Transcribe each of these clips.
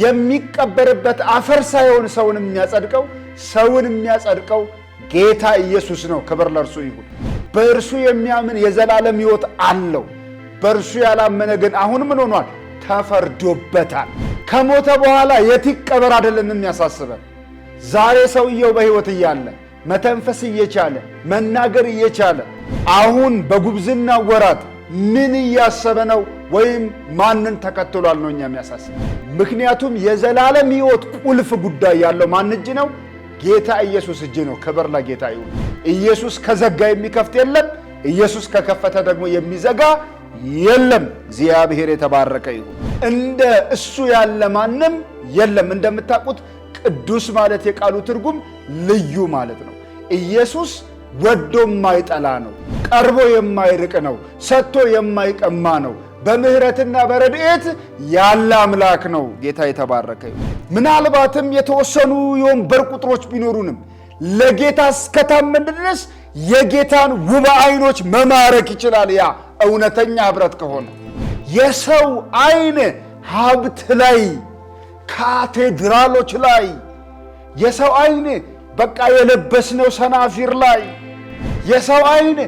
የሚቀበርበት አፈር ሳይሆን ሰውን የሚያጸድቀው ሰውን የሚያጸድቀው ጌታ ኢየሱስ ነው። ክብር ለእርሱ ይሁን። በእርሱ የሚያምን የዘላለም ሕይወት አለው። በእርሱ ያላመነ ግን አሁን ምን ሆኗል? ተፈርዶበታል። ከሞተ በኋላ የት ይቀበር አይደለም የሚያሳስበን። ዛሬ ሰውየው በሕይወት እያለ መተንፈስ እየቻለ መናገር እየቻለ አሁን በጉብዝና ወራት ምን እያሰበ ነው ወይም ማንን ተከትሏል ነው እኛ የሚያሳስበን። ምክንያቱም የዘላለም ሕይወት ቁልፍ ጉዳይ ያለው ማን እጅ ነው? ጌታ ኢየሱስ እጅ ነው። ክብር ለጌታ ይሁን። ኢየሱስ ከዘጋ የሚከፍት የለም። ኢየሱስ ከከፈተ ደግሞ የሚዘጋ የለም። እግዚአብሔር የተባረከ ይሁን። እንደ እሱ ያለ ማንም የለም። እንደምታውቁት ቅዱስ ማለት የቃሉ ትርጉም ልዩ ማለት ነው። ኢየሱስ ወዶ የማይጠላ ነው። ቀርቦ የማይርቅ ነው። ሰጥቶ የማይቀማ ነው። በምህረትና በረድኤት ያለ አምላክ ነው። ጌታ የተባረከ ይሁን። ምናልባትም የተወሰኑ የወንበር ቁጥሮች ቢኖሩንም ለጌታ እስከታመን ድረስ የጌታን ውብ ዓይኖች መማረክ ይችላል። ያ እውነተኛ ኅብረት ከሆነ የሰው ዓይን ሀብት ላይ፣ ካቴድራሎች ላይ፣ የሰው ዓይን በቃ የለበስነው ሰናፊር ላይ፣ የሰው ዓይን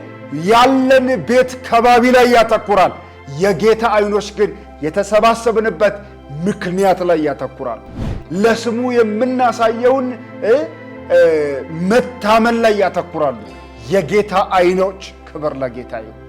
ያለን ቤት ከባቢ ላይ ያተኩራል። የጌታ ዓይኖች ግን የተሰባሰብንበት ምክንያት ላይ ያተኩራል። ለስሙ የምናሳየውን መታመን ላይ ያተኩራሉ የጌታ ዓይኖች። ክብር ለጌታ ይሁን።